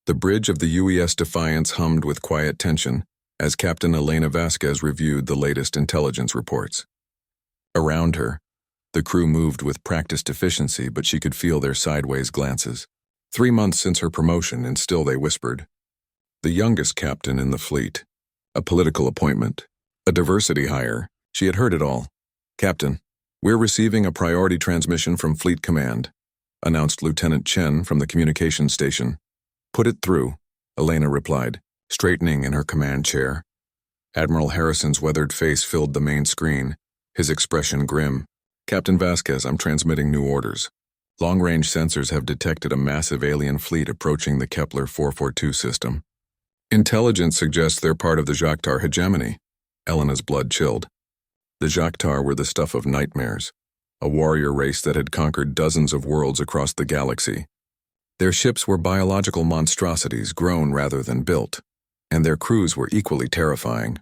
The bridge of the UES Defiance hummed with quiet tension as Captain Elena Vasquez reviewed the latest intelligence reports. Around her, the crew moved with practiced efficiency, but she could feel their sideways glances. 3 months since her promotion, and still they whispered. The youngest captain in the fleet. A political appointment. A diversity hire. She had heard it all. "Captain, we're receiving a priority transmission from Fleet Command," announced Lieutenant Chen from the communications station. "Put it through," Elena replied, straightening in her command chair. Admiral Harrison's weathered face filled the main screen, his expression grim. "Captain Vasquez, I'm transmitting new orders. Long-range sensors have detected a massive alien fleet approaching the Kepler 442 system. Intelligence suggests they're part of the Joktar hegemony." Elena's blood chilled. The Joktar were the stuff of nightmares, a warrior race that had conquered dozens of worlds across the galaxy. Their ships were biological monstrosities grown rather than built, and their crews were equally terrifying.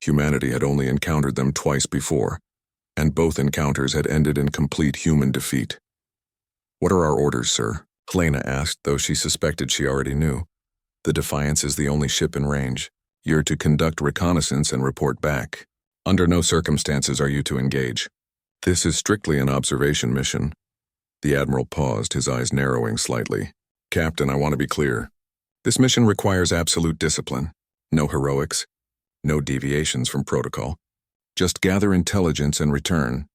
Humanity had only encountered them twice before, and both encounters had ended in complete human defeat. "What are our orders, sir?" Helena asked, though she suspected she already knew. "The Defiance is the only ship in range. You're to conduct reconnaissance and report back. Under no circumstances are you to engage. This is strictly an observation mission." The Admiral paused, his eyes narrowing slightly. "Captain, I want to be clear. This mission requires absolute discipline. No heroics. No deviations from protocol. Just gather intelligence and return."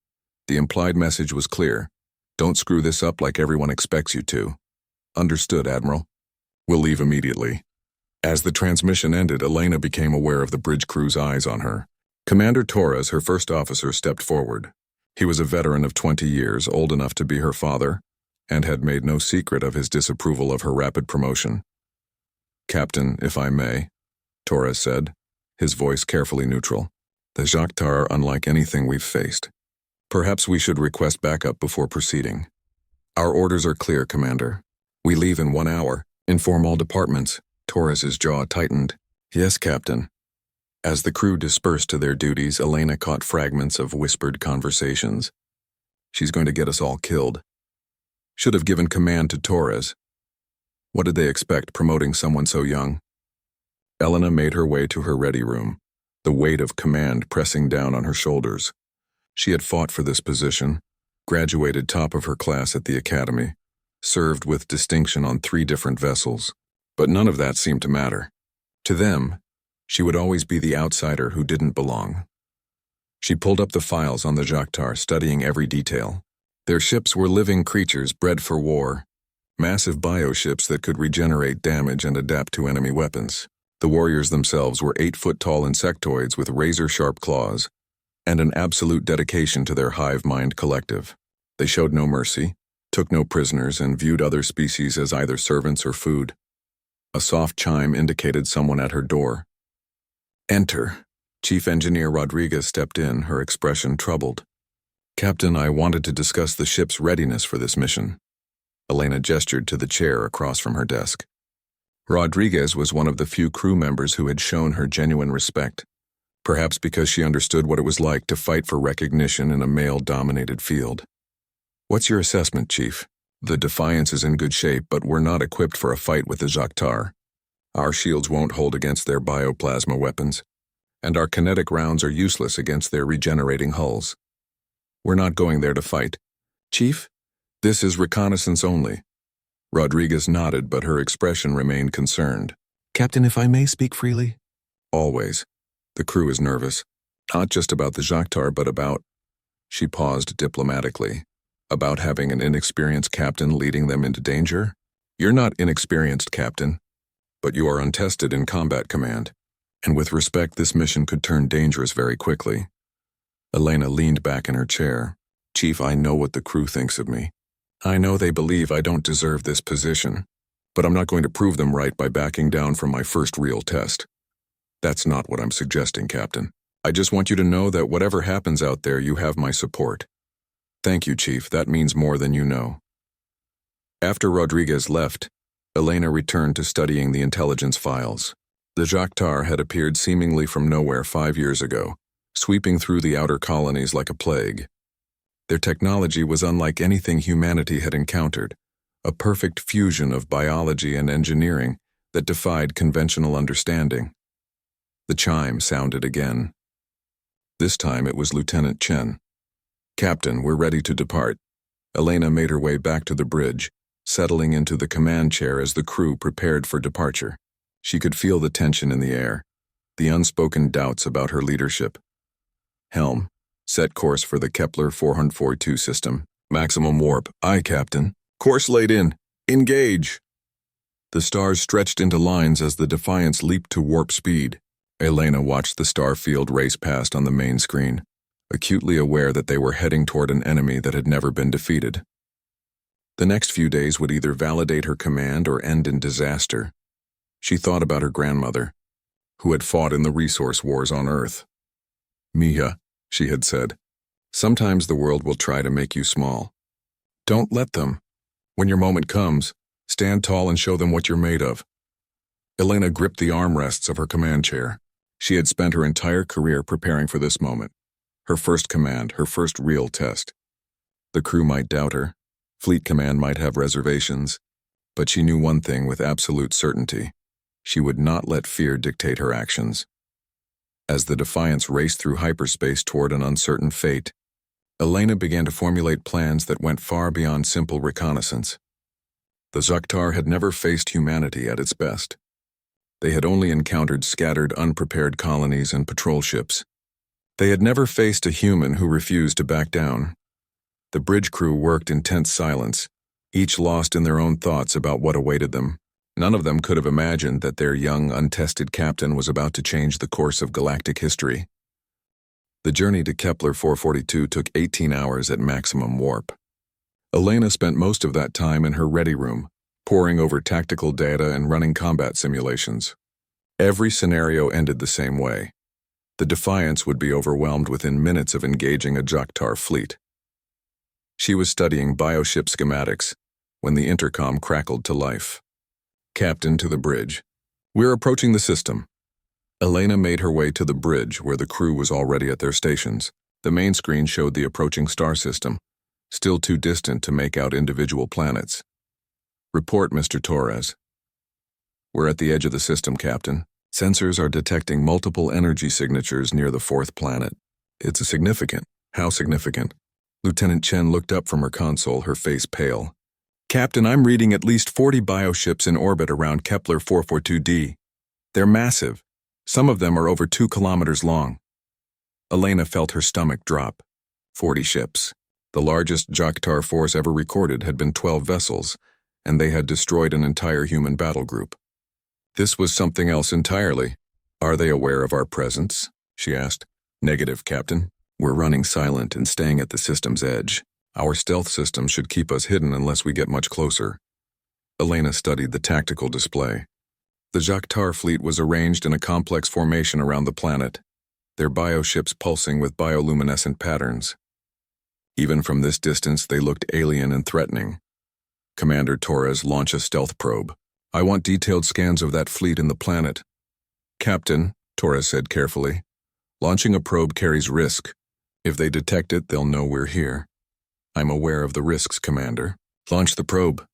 The implied message was clear. "Don't screw this up like everyone expects you to." "Understood, Admiral. We'll leave immediately." As the transmission ended, Elena became aware of the bridge crew's eyes on her. Commander Torres, her first officer, stepped forward. He was a veteran of 20 years, old enough to be her father, and had made no secret of his disapproval of her rapid promotion. "Captain, if I may," Torres said, his voice carefully neutral. "The Joktar are unlike anything we've faced. Perhaps we should request backup before proceeding." "Our orders are clear, Commander. We leave in 1 hour. Inform all departments." Torres's jaw tightened. "Yes, Captain." As the crew dispersed to their duties, Elena caught fragments of whispered conversations. "She's going to get us all killed. Should have given command to Torres. What did they expect, promoting someone so young?" Elena made her way to her ready room, the weight of command pressing down on her shoulders. She had fought for this position, graduated top of her class at the academy, served with distinction on 3 different vessels. But none of that seemed to matter. To them, she would always be the outsider who didn't belong. She pulled up the files on the Joktar, studying every detail. Their ships were living creatures bred for war, massive bioships that could regenerate damage and adapt to enemy weapons. The warriors themselves were 8-foot-tall insectoids with razor-sharp claws, and an absolute dedication to their hive mind collective. They showed no mercy, took no prisoners, and viewed other species as either servants or food. A soft chime indicated someone at her door. "Enter." Chief Engineer Rodriguez stepped in, her expression troubled. "Captain, I wanted to discuss the ship's readiness for this mission." Elena gestured to the chair across from her desk. Rodriguez was one of the few crew members who had shown her genuine respect, perhaps because she understood what it was like to fight for recognition in a male-dominated field. "What's your assessment, Chief? The Defiance is in good shape, but we're not equipped for a fight with the Joktar. Our shields won't hold against their bioplasma weapons, and our kinetic rounds are useless against their regenerating hulls. We're not going there to fight. Chief, this is reconnaissance only." Rodriguez nodded, but her expression remained concerned. "Captain, if I may speak freely?" "Always. The crew is nervous. Not just about the Joktar, but about—" She paused diplomatically. "About having an inexperienced captain leading them into danger? You're not inexperienced, Captain, but you are untested in combat command, and with respect, this mission could turn dangerous very quickly." Elena leaned back in her chair. "Chief, I know what the crew thinks of me. I know they believe I don't deserve this position, but I'm not going to prove them right by backing down from my first real test. That's not what I'm suggesting, Captain. I just want you to know that whatever happens out there, you have my support." "Thank you, Chief. That means more than you know." After Rodriguez left, Elena returned to studying the intelligence files. The Joktar had appeared seemingly from nowhere 5 years ago, sweeping through the outer colonies like a plague. Their technology was unlike anything humanity had encountered, a perfect fusion of biology and engineering that defied conventional understanding. The chime sounded again. This time it was Lieutenant Chen. "Captain, we're ready to depart." Elena made her way back to the bridge, settling into the command chair as the crew prepared for departure. She could feel the tension in the air, the unspoken doubts about her leadership. "Helm, set course for the Kepler 442 system. Maximum warp." "Aye, Captain." "Course laid in. Engage." The stars stretched into lines as the Defiance leaped to warp speed. Elena watched the star field race past on the main screen, acutely aware that they were heading toward an enemy that had never been defeated. The next few days would either validate her command or end in disaster. She thought about her grandmother, who had fought in the resource wars on Earth. "Mia," she had said, "sometimes the world will try to make you small. Don't let them. When your moment comes, stand tall and show them what you're made of." Elena gripped the armrests of her command chair. She had spent her entire career preparing for this moment. Her first command, her first real test. The crew might doubt her. Fleet Command might have reservations. But she knew one thing with absolute certainty. She would not let fear dictate her actions. As the Defiance raced through hyperspace toward an uncertain fate, Elena began to formulate plans that went far beyond simple reconnaissance. The Zhaktar had never faced humanity at its best. They had only encountered scattered, unprepared colonies and patrol ships. They had never faced a human who refused to back down. The bridge crew worked in tense silence, each lost in their own thoughts about what awaited them. None of them could have imagined that their young, untested captain was about to change the course of galactic history. The journey to Kepler 442 took 18 hours at maximum warp. Elena spent most of that time in her ready room, poring over tactical data and running combat simulations. Every scenario ended the same way. The Defiance would be overwhelmed within minutes of engaging a Zhaktar fleet. She was studying bioship schematics when the intercom crackled to life. "Captain, to the bridge. We're approaching the system." Elena made her way to the bridge where the crew was already at their stations. The main screen showed the approaching star system, still too distant to make out individual planets. "Report, Mr. Torres." "We're at the edge of the system, Captain. Sensors are detecting multiple energy signatures near the fourth planet. It's significant." "How significant?" Lieutenant Chen looked up from her console, her face pale. "Captain, I'm reading at least 40 bioships in orbit around Kepler 442d. They're massive. Some of them are over 2 kilometers long." Elena felt her stomach drop. 40 ships. The largest Zhaktar force ever recorded had been 12 vessels, and they had destroyed an entire human battle group. This was something else entirely. "Are they aware of our presence?" she asked. "Negative, Captain. We're running silent and staying at the system's edge. Our stealth system should keep us hidden unless we get much closer." Elena studied the tactical display. The Zhaktar fleet was arranged in a complex formation around the planet, their bioships pulsing with bioluminescent patterns. Even from this distance, they looked alien and threatening. "Commander Torres, launch a stealth probe. I want detailed scans of that fleet and the planet." "Captain," Torres said carefully, "launching a probe carries risk. If they detect it, they'll know we're here." "I'm aware of the risks, Commander. Launch the probe."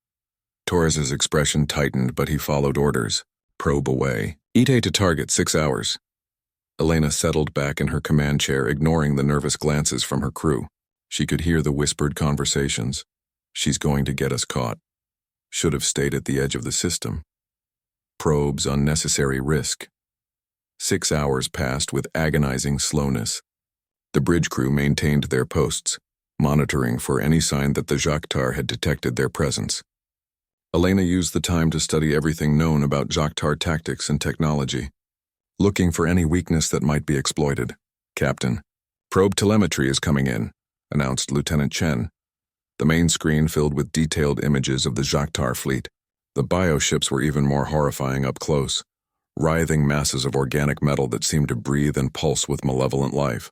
Torres's expression tightened, but he followed orders. "Probe away. ETA to target 6 hours." Elena settled back in her command chair, ignoring the nervous glances from her crew. She could hear the whispered conversations. "She's going to get us caught. Should have stayed at the edge of the system. Probes, unnecessary risk." 6 hours passed with agonizing slowness. The bridge crew maintained their posts, monitoring for any sign that the Zhaktar had detected their presence. Elena used the time to study everything known about Zhaktar tactics and technology, looking for any weakness that might be exploited. "Captain, probe telemetry is coming in," announced Lieutenant Chen. The main screen filled with detailed images of the Zhaktar fleet. The bioships were even more horrifying up close, writhing masses of organic metal that seemed to breathe and pulse with malevolent life.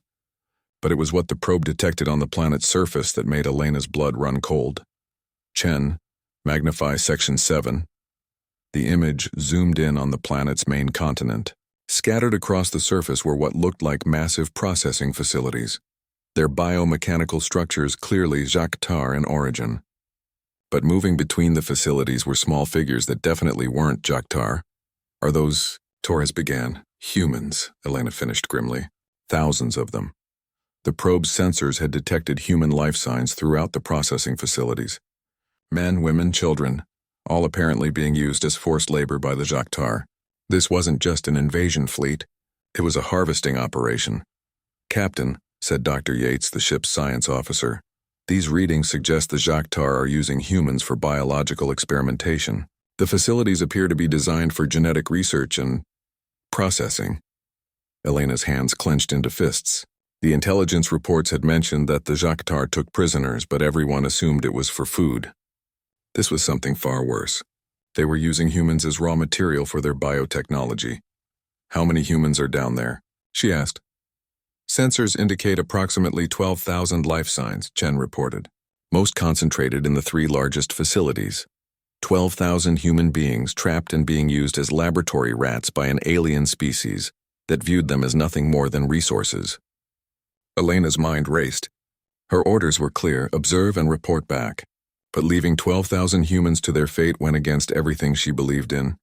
But it was what the probe detected on the planet's surface that made Elena's blood run cold. "Chen, magnify Section 7. The image zoomed in on the planet's main continent. Scattered across the surface were what looked like massive processing facilities, their biomechanical structures clearly Zhaktar in origin. But moving between the facilities were small figures that definitely weren't Zhaktar. Are those, Torres began. Humans, Elena finished grimly. Thousands of them. The probe's sensors had detected human life signs throughout the processing facilities. Men, women, children, all apparently being used as forced labor by the Jactar. This wasn't just an invasion fleet, it was a harvesting operation. Captain, said Dr. Yates, the ship's science officer, these readings suggest the Jactar are using humans for biological experimentation. The facilities appear to be designed for genetic research and processing. Elena's hands clenched into fists. The intelligence reports had mentioned that the Jactar took prisoners, but everyone assumed it was for food. This was something far worse. They were using humans as raw material for their biotechnology. How many humans are down there? She asked. Sensors indicate approximately 12,000 life signs, Chen reported, most concentrated in the 3 largest facilities. 12,000 human beings trapped and being used as laboratory rats by an alien species that viewed them as nothing more than resources. Elena's mind raced. Her orders were clear: observe and report back. But leaving 12,000 humans to their fate went against everything she believed in.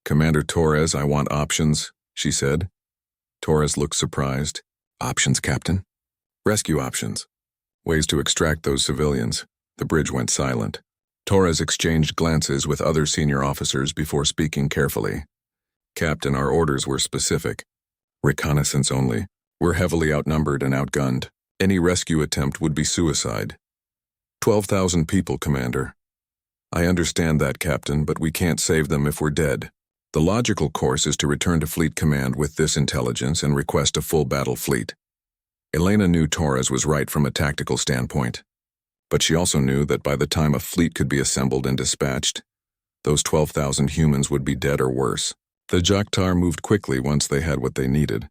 Commander Torres, I want options, she said. Torres looked surprised. Options, Captain? Rescue options. Ways to extract those civilians. The bridge went silent. Torres exchanged glances with other senior officers before speaking carefully. Captain, our orders were specific. Reconnaissance only. We're heavily outnumbered and outgunned. Any rescue attempt would be suicide. 12,000 people, Commander. I understand that, Captain, but we can't save them if we're dead. The logical course is to return to Fleet Command with this intelligence and request a full battle fleet. Elena knew Torres was right from a tactical standpoint, but she also knew that by the time a fleet could be assembled and dispatched, those 12,000 humans would be dead or worse. The Jactar moved quickly once they had what they needed.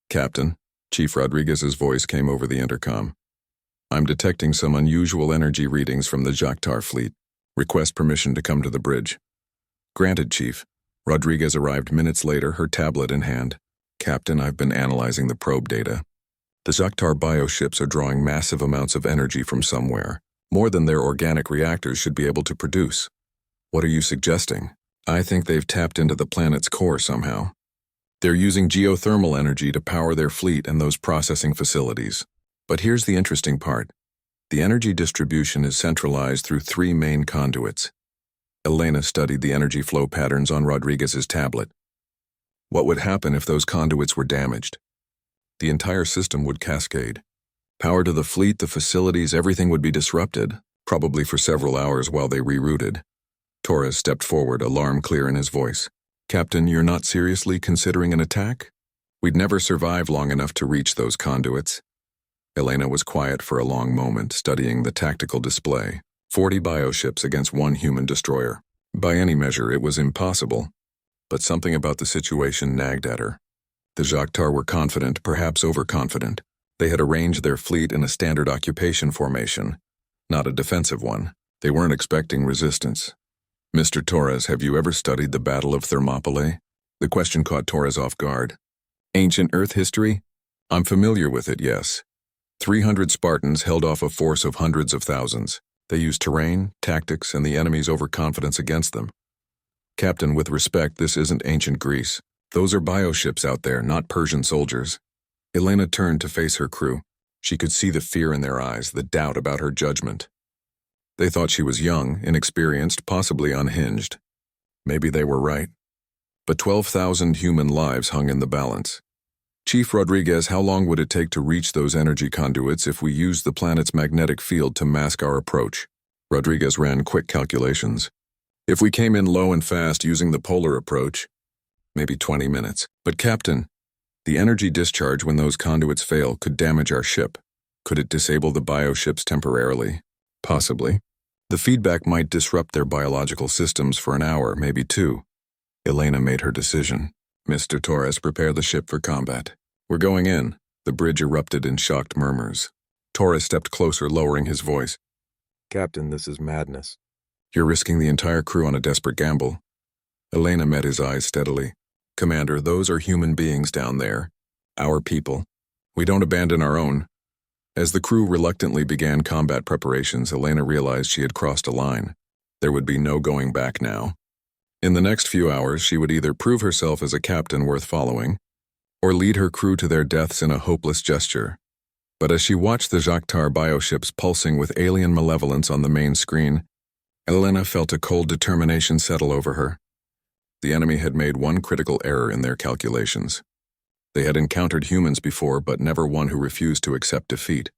Captain, Chief Rodriguez's voice came over the intercom. I'm detecting some unusual energy readings from the Jactar fleet. Request permission to come to the bridge. Granted, Chief. Rodriguez arrived minutes later, her tablet in hand. Captain, I've been analyzing the probe data. The Jactar bioships are drawing massive amounts of energy from somewhere, more than their organic reactors should be able to produce. What are you suggesting? I think they've tapped into the planet's core somehow. They're using geothermal energy to power their fleet and those processing facilities. But here's the interesting part. The energy distribution is centralized through 3 main conduits. Elena studied the energy flow patterns on Rodriguez's tablet. What would happen if those conduits were damaged? The entire system would cascade. Power to the fleet, the facilities, everything would be disrupted, probably for several hours while they rerouted. Torres stepped forward, alarm clear in his voice. Captain, you're not seriously considering an attack? We'd never survive long enough to reach those conduits. Elena was quiet for a long moment, studying the tactical display. 40 bioships against 1 human destroyer. By any measure, it was impossible. But something about the situation nagged at her. The Jactar were confident, perhaps overconfident. They had arranged their fleet in a standard occupation formation, not a defensive one. They weren't expecting resistance. Mr. Torres, have you ever studied the Battle of Thermopylae? The question caught Torres off guard. Ancient Earth history? I'm familiar with it, yes. 300 Spartans held off a force of hundreds of thousands. They used terrain, tactics, and the enemy's overconfidence against them. Captain, with respect, this isn't ancient Greece. Those are bioships out there, not Persian soldiers. Elena turned to face her crew. She could see the fear in their eyes, the doubt about her judgment. They thought she was young, inexperienced, possibly unhinged. Maybe they were right. But 12,000 human lives hung in the balance. Chief Rodriguez, how long would it take to reach those energy conduits if we used the planet's magnetic field to mask our approach? Rodriguez ran quick calculations. If we came in low and fast using the polar approach, maybe 20 minutes. But Captain, the energy discharge when those conduits fail could damage our ship. Could it disable the bioships temporarily? Possibly. The feedback might disrupt their biological systems for an hour, maybe 2. Elena made her decision. Mr. Torres, prepare the ship for combat. We're going in. The bridge erupted in shocked murmurs. Torres stepped closer, lowering his voice. Captain, this is madness. You're risking the entire crew on a desperate gamble. Elena met his eyes steadily. Commander, those are human beings down there. Our people. We don't abandon our own. As the crew reluctantly began combat preparations, Elena realized she had crossed a line. There would be no going back now. In the next few hours, she would either prove herself as a captain worth following, or lead her crew to their deaths in a hopeless gesture. But as she watched the Joktar bioships pulsing with alien malevolence on the main screen, Elena felt a cold determination settle over her. The enemy had made one critical error in their calculations. They had encountered humans before, but never one who refused to accept defeat.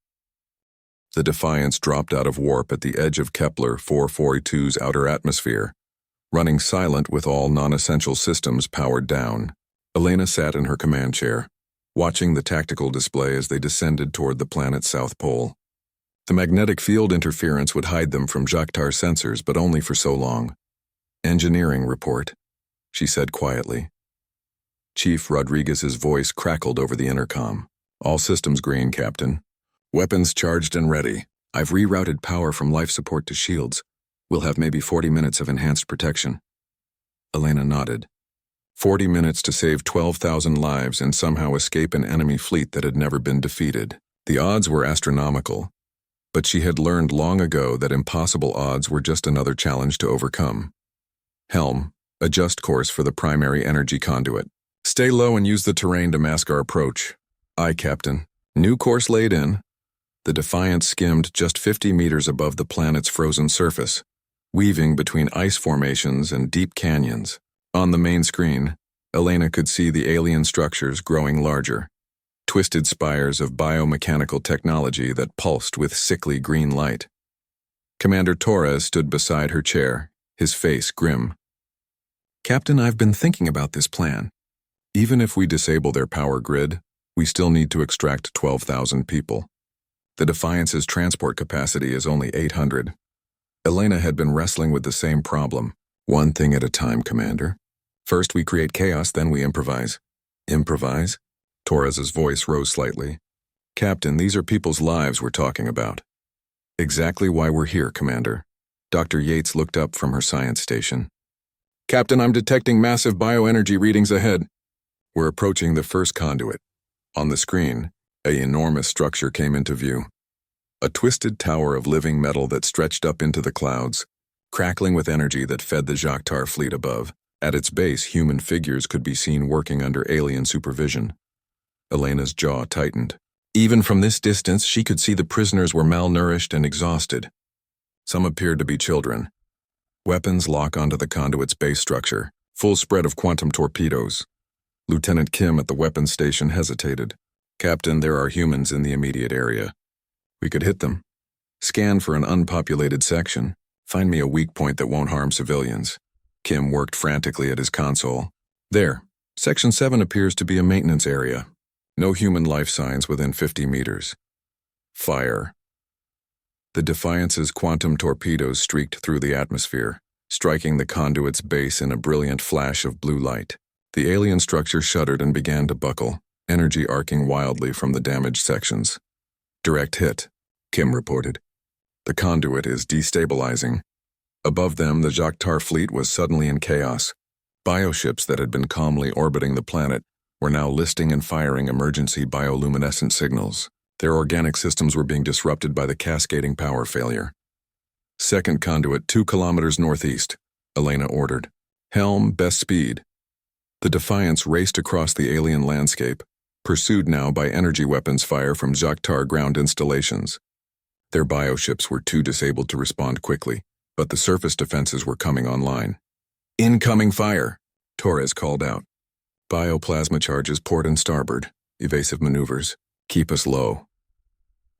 The Defiance dropped out of warp at the edge of Kepler 442's outer atmosphere, running silent with all non-essential systems powered down. Elena sat in her command chair, watching the tactical display as they descended toward the planet's south pole. The magnetic field interference would hide them from Joktar sensors, but only for so long. "Engineering report," she said quietly. Chief Rodriguez's voice crackled over the intercom. "All systems green, Captain. Weapons charged and ready. I've rerouted power from life support to shields. We'll have maybe 40 minutes of enhanced protection." Elena nodded. 40 minutes to save 12,000 lives and somehow escape an enemy fleet that had never been defeated. The odds were astronomical, but she had learned long ago that impossible odds were just another challenge to overcome. "Helm, adjust course for the primary energy conduit. Stay low and use the terrain to mask our approach." "Aye, Captain." New course laid in. The Defiance skimmed just 50 meters above the planet's frozen surface, weaving between ice formations and deep canyons. On the main screen, Elena could see the alien structures growing larger, twisted spires of biomechanical technology that pulsed with sickly green light. Commander Torres stood beside her chair, his face grim. "Captain, I've been thinking about this plan. Even if we disable their power grid, we still need to extract 12,000 people. The Defiance's transport capacity is only 800. Elena had been wrestling with the same problem. "One thing at a time, Commander. First we create chaos, then we improvise." "Improvise?" Torres's voice rose slightly. "Captain, these are people's lives we're talking about." "Exactly why we're here, Commander." Dr. Yates looked up from her science station. "Captain, I'm detecting massive bioenergy readings ahead." "We're approaching the first conduit." On the screen, an enormous structure came into view. A twisted tower of living metal that stretched up into the clouds, crackling with energy that fed the Joktar fleet above. At its base, human figures could be seen working under alien supervision. Elena's jaw tightened. Even from this distance, she could see the prisoners were malnourished and exhausted. Some appeared to be children. Weapons lock onto the conduit's base structure, full spread of quantum torpedoes. Lieutenant Kim at the weapons station hesitated. "Captain, there are humans in the immediate area. We could hit them. Scan for an unpopulated section. Find me a weak point that won't harm civilians." Kim worked frantically at his console. "There. Section 7 appears to be a maintenance area. No human life signs within 50 meters. Fire." The Defiance's quantum torpedoes streaked through the atmosphere, striking the conduit's base in a brilliant flash of blue light. The alien structure shuddered and began to buckle, energy arcing wildly from the damaged sections. "Direct hit," Kim reported. "The conduit is destabilizing." Above them, the Joktar fleet was suddenly in chaos. Bioships that had been calmly orbiting the planet were now listing and firing emergency bioluminescent signals. Their organic systems were being disrupted by the cascading power failure. "Second conduit 2 kilometers northeast," Elena ordered. "Helm, best speed." The Defiance raced across the alien landscape, pursued now by energy weapons fire from Joktar ground installations. Their bioships were too disabled to respond quickly, but the surface defenses were coming online. "Incoming fire," Torres called out. "Bioplasma charges port and starboard. Evasive maneuvers. Keep us low."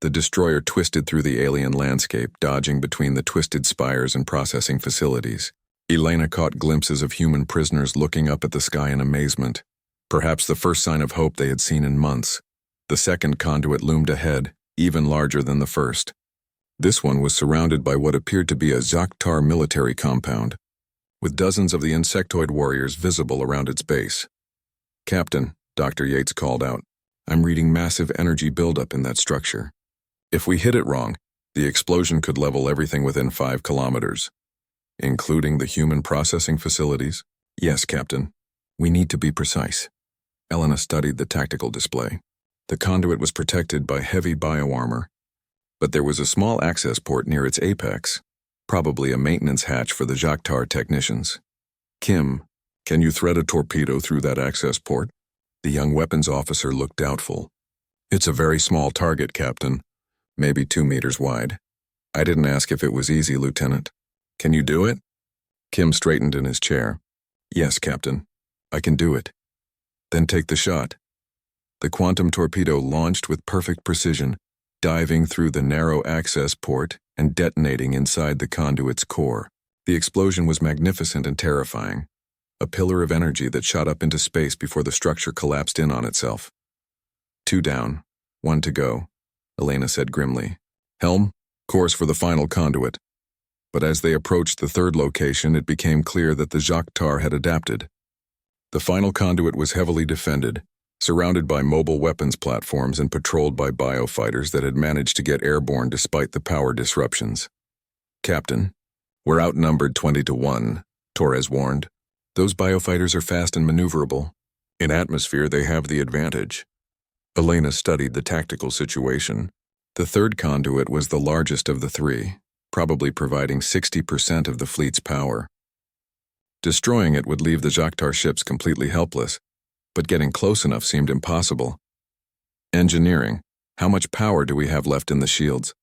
The destroyer twisted through the alien landscape, dodging between the twisted spires and processing facilities. Elena caught glimpses of human prisoners looking up at the sky in amazement, perhaps the first sign of hope they had seen in months. The second conduit loomed ahead, even larger than the first. This one was surrounded by what appeared to be a Joktar military compound, with dozens of the insectoid warriors visible around its base. "Captain," Dr. Yates called out, "I'm reading massive energy buildup in that structure. If we hit it wrong, the explosion could level everything within 5 kilometers. Including the human processing facilities?" "Yes, Captain. We need to be precise." Elena studied the tactical display. The conduit was protected by heavy bioarmor, but there was a small access port near its apex, probably a maintenance hatch for the Joktar technicians. Kim, can you thread a torpedo through that access port? The young weapons officer looked doubtful. It's a very small target, Captain. Maybe 2 meters wide. I didn't ask if it was easy, Lieutenant. Can you do it? Kim straightened in his chair. Yes, Captain. I can do it. Then take the shot. The quantum torpedo launched with perfect precision, diving through the narrow access port and detonating inside the conduit's core. The explosion was magnificent and terrifying, a pillar of energy that shot up into space before the structure collapsed in on itself. 2 down, 1 to go, Elena said grimly. Helm, course for the final conduit. But as they approached the third location, it became clear that the Jacques Tar had adapted. The final conduit was heavily defended, surrounded by mobile weapons platforms and patrolled by biofighters that had managed to get airborne despite the power disruptions. Captain, we're outnumbered 20 to 1, Torres warned. Those biofighters are fast and maneuverable. In atmosphere, they have the advantage. Elena studied the tactical situation. The third conduit was the largest of the 3, probably providing 60% of the fleet's power. Destroying it would leave the Jacques Tar ships completely helpless, but getting close enough seemed impossible. Engineering, how much power do we have left in the shields?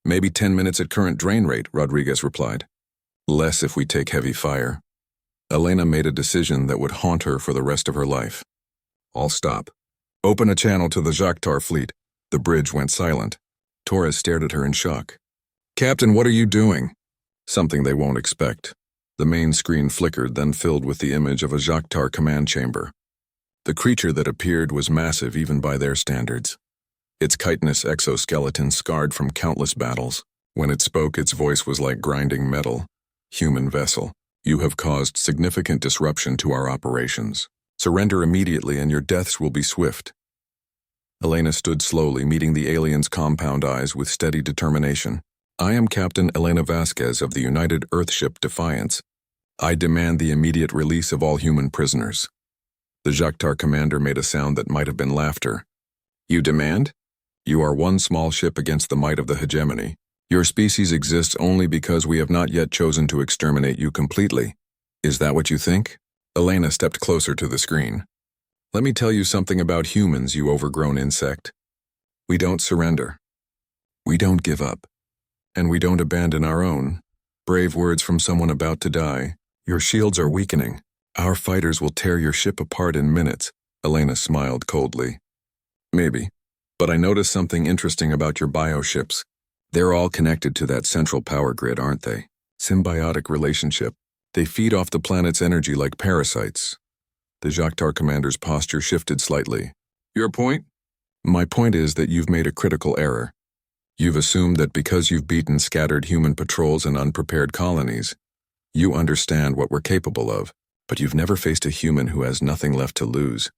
Maybe 10 minutes at current drain rate, Rodriguez replied. Less if we take heavy fire. Elena made a decision that would haunt her for the rest of her life. I'll stop. Open a channel to the Jacques Tar fleet. The bridge went silent. Torres stared at her in shock. Captain, what are you doing? Something they won't expect. The main screen flickered, then filled with the image of a Jacques Tar command chamber. The creature that appeared was massive even by their standards. Its chitinous exoskeleton scarred from countless battles. When it spoke, its voice was like grinding metal. Human vessel, you have caused significant disruption to our operations. Surrender immediately and your deaths will be swift. Elena stood slowly, meeting the alien's compound eyes with steady determination. I am Captain Elena Vasquez of the United Earthship Defiance. I demand the immediate release of all human prisoners. The Jacques Tar commander made a sound that might have been laughter. You demand? You are one small ship against the might of the hegemony. Your species exists only because we have not yet chosen to exterminate you completely. Is that what you think? Elena stepped closer to the screen. Let me tell you something about humans, you overgrown insect. We don't surrender. We don't give up. And we don't abandon our own. Brave words from someone about to die. Your shields are weakening. Our fighters will tear your ship apart in minutes. Elena smiled coldly. Maybe. But I noticed something interesting about your bioships. They're all connected to that central power grid, aren't they? Symbiotic relationship. They feed off the planet's energy like parasites. The Jacques Tar commander's posture shifted slightly. Your point? My point is that you've made a critical error. You've assumed that because you've beaten scattered human patrols and unprepared colonies, you understand what we're capable of, but you've never faced a human who has nothing left to lose.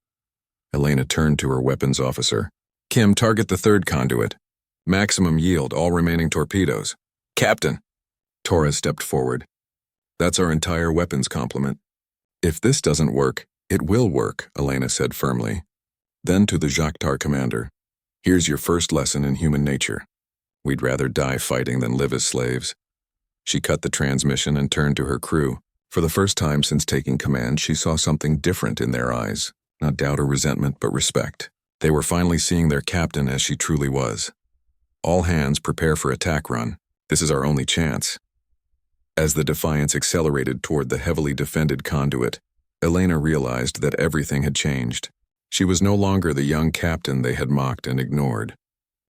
Elena turned to her weapons officer. Kim, target the third conduit. Maximum yield, all remaining torpedoes. Captain! Torres stepped forward. That's our entire weapons complement. If this doesn't work, it will work, Elena said firmly. Then to the Jacques Tar commander. Here's your first lesson in human nature. We'd rather die fighting than live as slaves. She cut the transmission and turned to her crew. For the first time since taking command, she saw something different in their eyes. Not doubt or resentment, but respect. They were finally seeing their captain as she truly was. All hands prepare for attack run. This is our only chance. As the Defiance accelerated toward the heavily defended conduit, Elena realized that everything had changed. She was no longer the young captain they had mocked and ignored.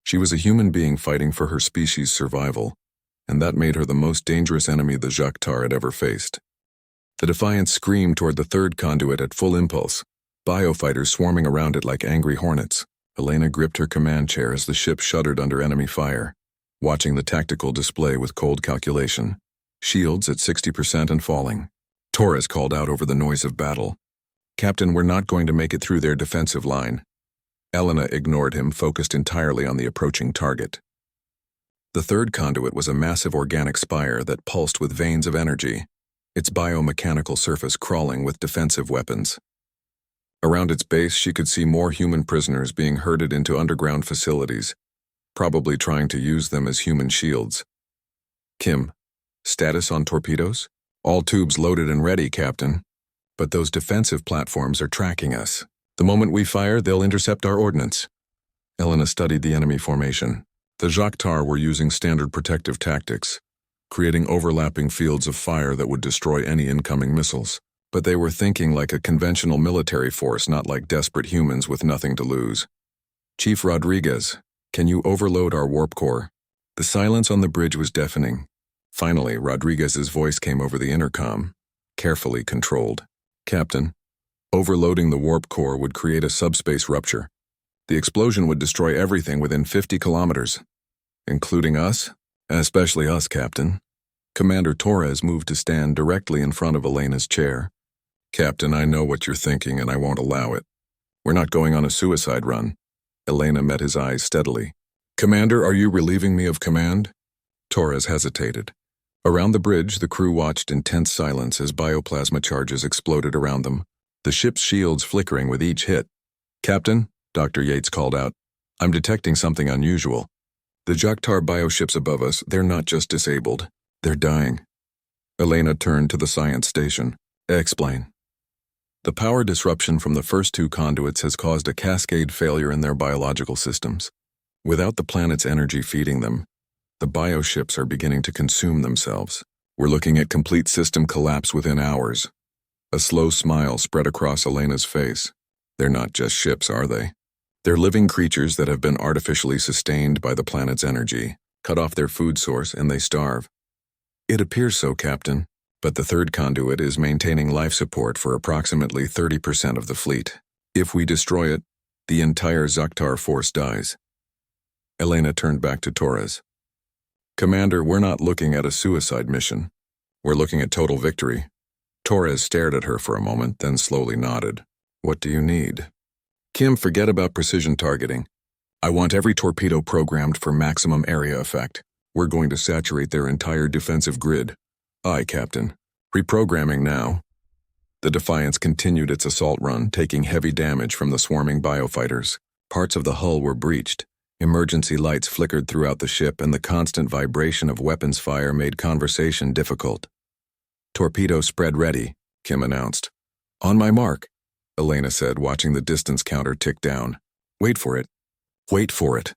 She was a human being fighting for her species' survival, and that made her the most dangerous enemy the Jacques Tar had ever faced. The Defiance screamed toward the third conduit at full impulse, biofighters swarming around it like angry hornets. Elena gripped her command chair as the ship shuddered under enemy fire, watching the tactical display with cold calculation. Shields at 60% and falling. Torres called out over the noise of battle. Captain, we're not going to make it through their defensive line. Elena ignored him, focused entirely on the approaching target. The third conduit was a massive organic spire that pulsed with veins of energy, its biomechanical surface crawling with defensive weapons. Around its base, she could see more human prisoners being herded into underground facilities, probably trying to use them as human shields. Kim, status on torpedoes? All tubes loaded and ready, Captain. But those defensive platforms are tracking us. The moment we fire, they'll intercept our ordnance. Elena studied the enemy formation. The Jactar were using standard protective tactics, creating overlapping fields of fire that would destroy any incoming missiles. But they were thinking like a conventional military force, not like desperate humans with nothing to lose. Chief Rodriguez, can you overload our warp core? The silence on the bridge was deafening. Finally, Rodriguez's voice came over the intercom, carefully controlled. Captain, overloading the warp core would create a subspace rupture. The explosion would destroy everything within 50 kilometers, including us, especially us, Captain. Commander Torres moved to stand directly in front of Elena's chair. Captain, I know what you're thinking and I won't allow it. We're not going on a suicide run. Elena met his eyes steadily. Commander, are you relieving me of command? Torres hesitated. Around the bridge, the crew watched in tense silence as bioplasma charges exploded around them, the ship's shields flickering with each hit. Captain, Dr. Yates called out, I'm detecting something unusual. The Jactar bioships above us, they're not just disabled, they're dying. Elena turned to the science station. Explain. The power disruption from the first two conduits has caused a cascade failure in their biological systems. Without the planet's energy feeding them, the bioships are beginning to consume themselves. We're looking at complete system collapse within hours. A slow smile spread across Elena's face. They're not just ships, are they? They're living creatures that have been artificially sustained by the planet's energy, cut off their food source, and they starve. It appears so, Captain, but the third conduit is maintaining life support for approximately 30% of the fleet. If we destroy it, the entire Jactar force dies. Elena turned back to Torres. Commander, we're not looking at a suicide mission. We're looking at total victory. Torres stared at her for a moment, then slowly nodded. What do you need? Kim, forget about precision targeting. I want every torpedo programmed for maximum area effect. We're going to saturate their entire defensive grid. Aye, Captain. Reprogramming now. The Defiance continued its assault run, taking heavy damage from the swarming biofighters. Parts of the hull were breached. Emergency lights flickered throughout the ship, and the constant vibration of weapons fire made conversation difficult. Torpedo spread ready, Kim announced. On my mark, Elena said, watching the distance counter tick down. Wait for it. Wait for it.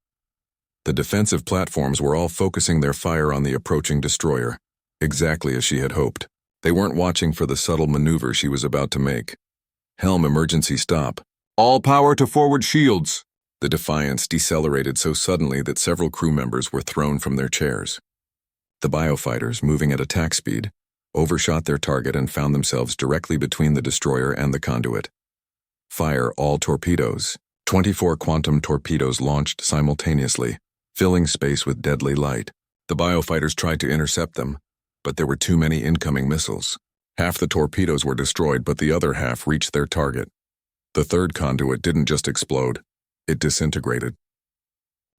The defensive platforms were all focusing their fire on the approaching destroyer, exactly as she had hoped. They weren't watching for the subtle maneuver she was about to make. Helm emergency stop. All power to forward shields. The Defiance decelerated so suddenly that several crew members were thrown from their chairs. The biofighters, moving at attack speed, overshot their target and found themselves directly between the destroyer and the conduit. Fire all torpedoes. 24 quantum torpedoes launched simultaneously, filling space with deadly light. The biofighters tried to intercept them, but there were too many incoming missiles. Half the torpedoes were destroyed, but the other half reached their target. The third conduit didn't just explode. It disintegrated.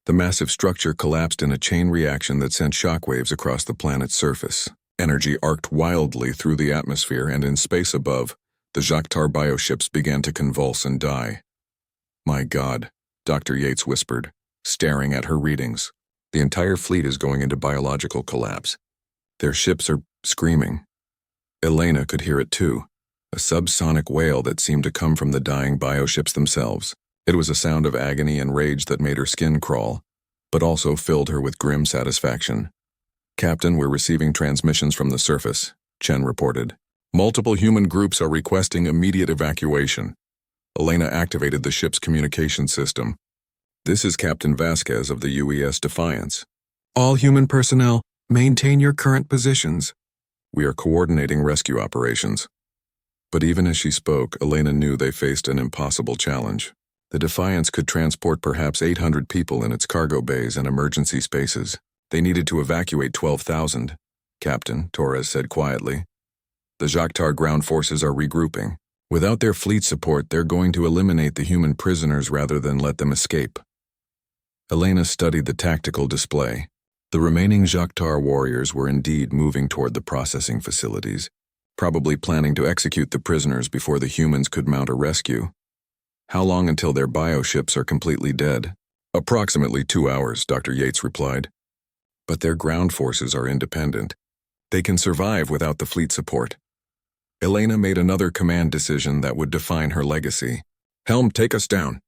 The massive structure collapsed in a chain reaction that sent shockwaves across the planet's surface. Energy arced wildly through the atmosphere, and in space above, the Jactar bioships began to convulse and die. My God, Dr. Yates whispered, staring at her readings. The entire fleet is going into biological collapse. Their ships are screaming. Elena could hear it too, a subsonic wail that seemed to come from the dying bioships themselves. It was a sound of agony and rage that made her skin crawl, but also filled her with grim satisfaction. Captain, we're receiving transmissions from the surface, Chen reported. Multiple human groups are requesting immediate evacuation. Elena activated the ship's communication system. This is Captain Vasquez of the UES Defiance. All human personnel, maintain your current positions. We are coordinating rescue operations. But even as she spoke, Elena knew they faced an impossible challenge. The Defiance could transport perhaps 800 people in its cargo bays and emergency spaces. They needed to evacuate 12,000, Captain, Torres said quietly. The Jactar ground forces are regrouping. Without their fleet support, they're going to eliminate the human prisoners rather than let them escape. Elena studied the tactical display. The remaining Jactar warriors were indeed moving toward the processing facilities, probably planning to execute the prisoners before the humans could mount a rescue. How long until their bioships are completely dead? Approximately 2 hours, Dr. Yates replied. But their ground forces are independent. They can survive without the fleet support. Elena made another command decision that would define her legacy. Helm, take us down.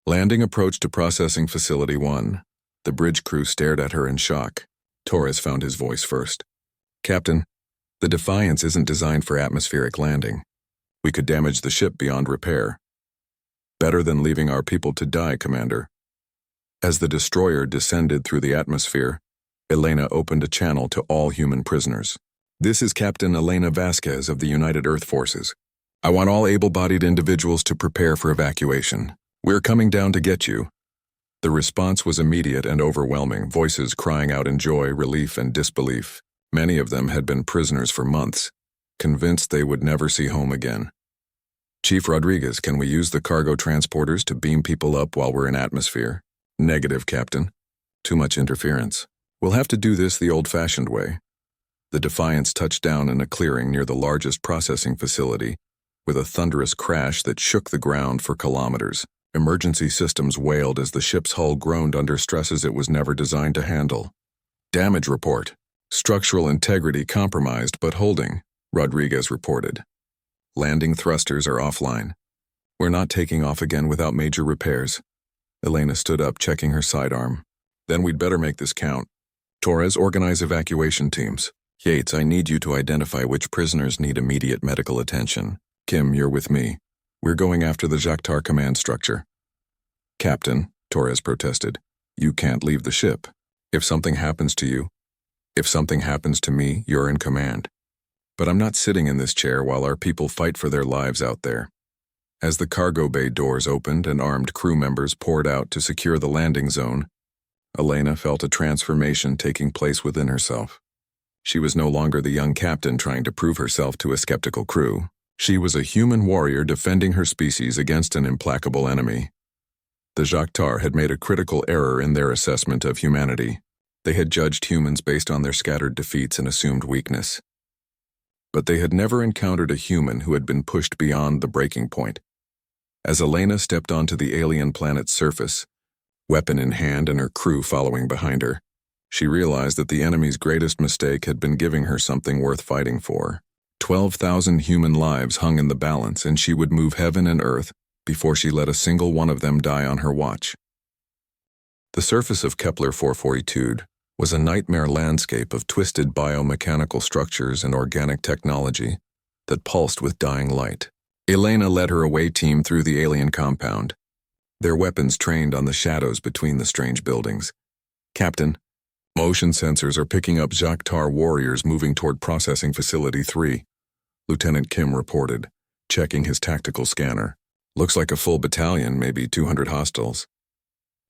Landing approach to Processing Facility 1. The bridge crew stared at her in shock. Torres found his voice first. Captain, the Defiance isn't designed for atmospheric landing. We could damage the ship beyond repair. Better than leaving our people to die, Commander. As the destroyer descended through the atmosphere, Elena opened a channel to all human prisoners. This is Captain Elena Vasquez of the United Earth Forces. I want all able-bodied individuals to prepare for evacuation. We're coming down to get you. The response was immediate and overwhelming, voices crying out in joy, relief, and disbelief. Many of them had been prisoners for months, convinced they would never see home again. Chief Rodriguez, can we use the cargo transporters to beam people up while we're in atmosphere? Negative, Captain. Too much interference. We'll have to do this the old-fashioned way. The Defiance touched down in a clearing near the largest processing facility, with a thunderous crash that shook the ground for kilometers. Emergency systems wailed as the ship's hull groaned under stresses it was never designed to handle. Damage report. Structural integrity compromised but holding, Rodriguez reported. Landing thrusters are offline. We're not taking off again without major repairs. Elena stood up, checking her sidearm. Then we'd better make this count. Torres, organize evacuation teams. Yates, I need you to identify which prisoners need immediate medical attention. Kim, you're with me. We're going after the Jactar command structure. Captain, Torres protested, you can't leave the ship. If something happens to you, if something happens to me, you're in command. But I'm not sitting in this chair while our people fight for their lives out there. As the cargo bay doors opened and armed crew members poured out to secure the landing zone, Elena felt a transformation taking place within herself. She was no longer the young captain trying to prove herself to a skeptical crew. She was a human warrior defending her species against an implacable enemy. The Jactar had made a critical error in their assessment of humanity. They had judged humans based on their scattered defeats and assumed weakness. But they had never encountered a human who had been pushed beyond the breaking point. As Elena stepped onto the alien planet's surface, weapon in hand and her crew following behind her, she realized that the enemy's greatest mistake had been giving her something worth fighting for. 12,000 human lives hung in the balance, and she would move heaven and earth before she let a single one of them die on her watch. The surface of Kepler 442 was a nightmare landscape of twisted biomechanical structures and organic technology that pulsed with dying light. Elena led her away team through the alien compound, their weapons trained on the shadows between the strange buildings. Captain, motion sensors are picking up Jactar warriors moving toward Processing Facility 3, Lieutenant Kim reported, checking his tactical scanner. Looks like a full battalion, maybe 200 hostiles.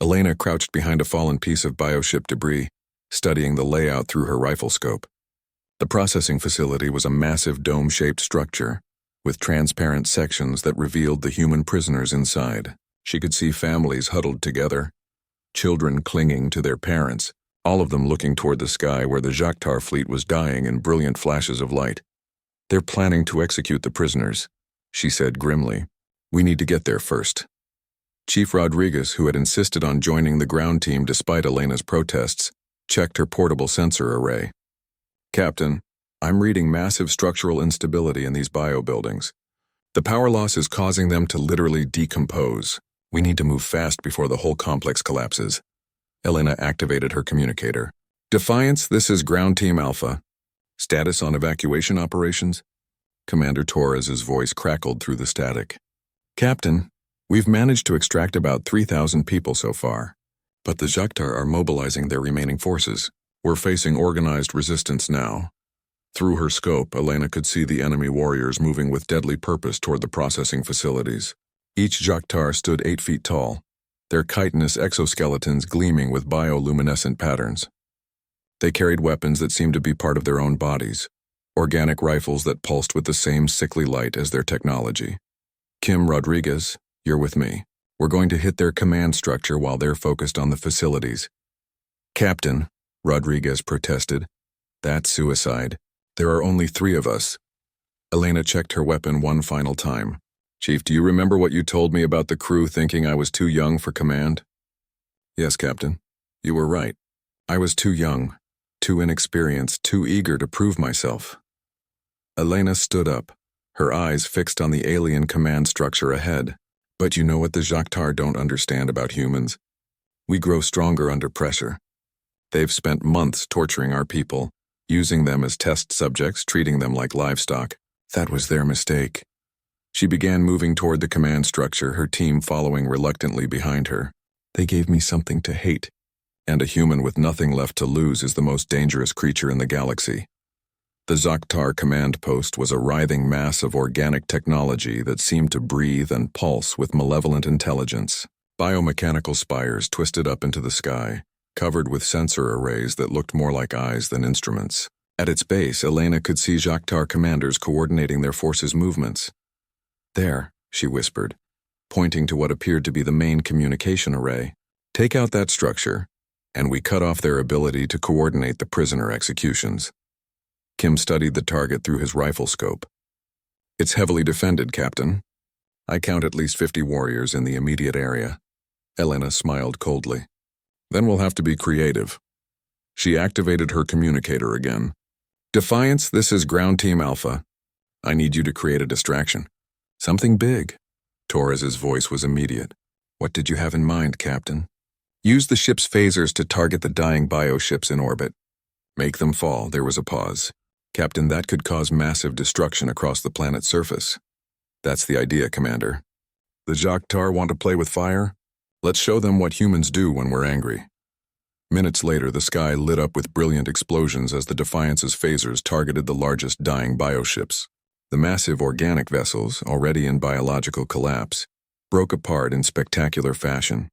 Elena crouched behind a fallen piece of bioship debris, studying the layout through her rifle scope. The processing facility was a massive dome-shaped structure, with transparent sections that revealed the human prisoners inside. She could see families huddled together, children clinging to their parents, all of them looking toward the sky where the Jactar fleet was dying in brilliant flashes of light. They're planning to execute the prisoners, she said grimly. We need to get there first. Chief Rodriguez, who had insisted on joining the ground team despite Elena's protests, checked her portable sensor array. Captain, I'm reading massive structural instability in these bio-buildings. The power loss is causing them to literally decompose. We need to move fast before the whole complex collapses. Elena activated her communicator. Defiance, this is Ground Team Alpha. Status on evacuation operations? Commander Torres's voice crackled through the static. Captain, we've managed to extract about 3,000 people so far, but the Jactar are mobilizing their remaining forces. We're facing organized resistance now. Through her scope, Elena could see the enemy warriors moving with deadly purpose toward the processing facilities. Each Jactar stood 8 feet tall, their chitinous exoskeletons gleaming with bioluminescent patterns. They carried weapons that seemed to be part of their own bodies, organic rifles that pulsed with the same sickly light as their technology. Kim Rodriguez, you're with me. We're going to hit their command structure while they're focused on the facilities. Captain, Rodriguez protested. That's suicide. There are only 3 of us. Elena checked her weapon one final time. Chief, do you remember what you told me about the crew thinking I was too young for command? Yes, Captain. You were right. I was too young. too inexperienced, too eager to prove myself. Elena stood up, her eyes fixed on the alien command structure ahead. But you know what the Joktar don't understand about humans? We grow stronger under pressure. They've spent months torturing our people, using them as test subjects, treating them like livestock. That was their mistake. She began moving toward the command structure, her team following reluctantly behind her. They gave me something to hate, and a human with nothing left to lose is the most dangerous creature in the galaxy. The Joktar command post was a writhing mass of organic technology that seemed to breathe and pulse with malevolent intelligence. Biomechanical spires twisted up into the sky, covered with sensor arrays that looked more like eyes than instruments. At its base, Elena could see Joktar commanders coordinating their forces' movements. "There," she whispered, pointing to what appeared to be the main communication array. "Take out that structure, and we cut off their ability to coordinate the prisoner executions." Kim studied the target through his rifle scope. "It's heavily defended, Captain. I count at least 50 warriors in the immediate area." Elena smiled coldly. "Then we'll have to be creative." She activated her communicator again. "Defiance, this is Ground Team Alpha. I need you to create a distraction. Something big." Torres's voice was immediate. "What did you have in mind, Captain?" "Use the ship's phasers to target the dying bioships in orbit. Make them fall." There was a pause. "Captain, that could cause massive destruction across the planet's surface." "That's the idea, Commander." "The Joktar want to play with fire? Let's show them what humans do when we're angry." Minutes later, the sky lit up with brilliant explosions as the Defiance's phasers targeted the largest dying bioships. The massive organic vessels, already in biological collapse, broke apart in spectacular fashion.